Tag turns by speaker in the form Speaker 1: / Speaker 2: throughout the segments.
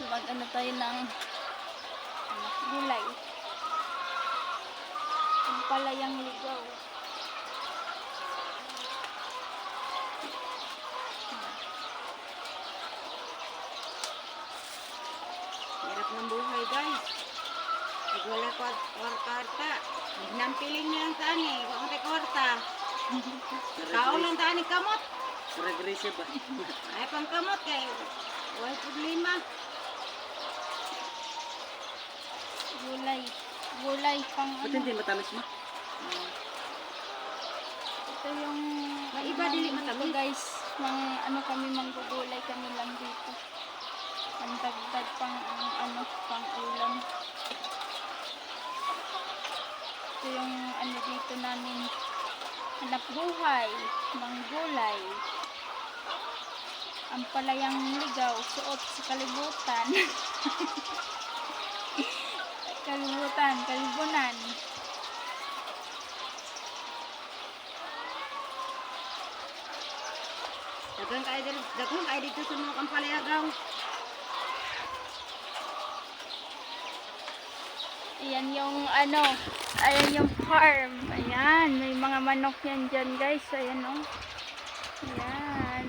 Speaker 1: mag-ano tayo ng gulay. Ang palayang ligaw.
Speaker 2: Hirap ng buhay, guys. Pag wala kwarta, nampiling niya ang tani. Huwag may kwarta. Tao lang tani kamot.
Speaker 3: Aggressive ba?
Speaker 2: Ay, pang kamot kayo. Wala problema.
Speaker 1: Gulay. Gulay pang
Speaker 3: Ba't
Speaker 1: ano.
Speaker 3: hindi matamis mo?
Speaker 1: Ito yung
Speaker 2: May iba dili
Speaker 1: dito,
Speaker 2: matamis.
Speaker 1: guys. Ano kami manggugulay kami lang dito. Ang dagdag pang pang ulam. Ito yung dito namin hanap buhay, manggulay. Ang palayang ligaw, suot sa kalibutan. Kalibunan.
Speaker 2: Daghang kayo dito sa mga kampalayagaw.
Speaker 1: Ayan yung ayan yung farm. Ayan, may mga manok yan dyan, guys. Ayan o. Ayan.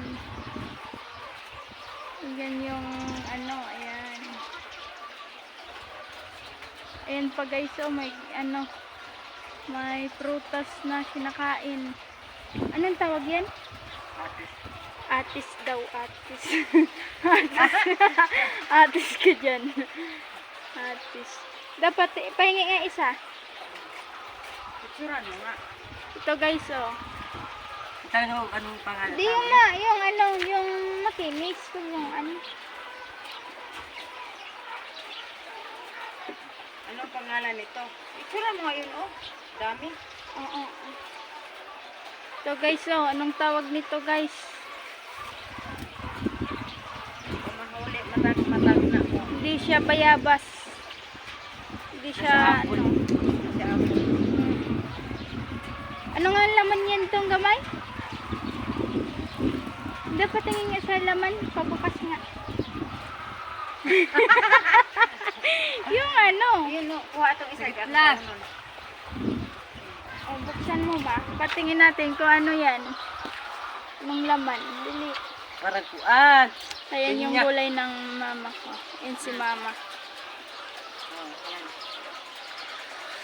Speaker 1: Ayan yung ayan. Ayan pa, guys, oh, may may prutas na kinakain. Anong tawag yan? Atis daw, atis. Atis ka dyan. Atis. Dapat ipahingi nga isa.
Speaker 2: Picturean mo nga.
Speaker 1: Ito, guys, oh.
Speaker 3: Talaga anong pangalan?
Speaker 1: Di yung yung makinis. Kung yung
Speaker 2: Anong pangalan nito? Picturean mo nga yun, oh. Dami.
Speaker 1: Oo. Ito, guys, oh. Anong tawag nito, guys?
Speaker 2: Kung mahuli, matag na mo.
Speaker 1: Hindi siya bayabas. Hindi siya,
Speaker 3: apple.
Speaker 2: Kasi ako.
Speaker 1: Ano nga laman yan tong gamay? Dapat tingin nga sa laman, pabukas nga. Yung
Speaker 2: Yun, oh. Kuha itong isa.
Speaker 1: Wait lang. O, buksan mo ba? Patingin natin kung ano yan. Anong laman. Dili.
Speaker 3: Parang kuan.
Speaker 1: Ayan yung
Speaker 3: Pinya.
Speaker 1: gulay ng mama ko. Yan si mama.
Speaker 2: Oh, yan.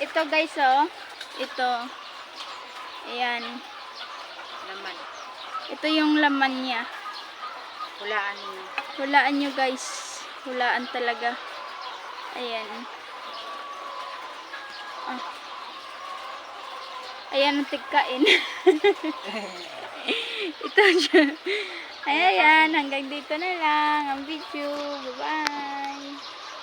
Speaker 1: Ito, guys, oh. Ito. Ayan.
Speaker 2: Laman.
Speaker 1: Ito yung laman niya.
Speaker 2: Hulaan niyo.
Speaker 1: Hulaan nyo, guys. Hulaan talaga. Ayan. Ah. Ayan ang tigkain. Ito siya. Ayan, hanggang dito na lang ang video. Bye-bye.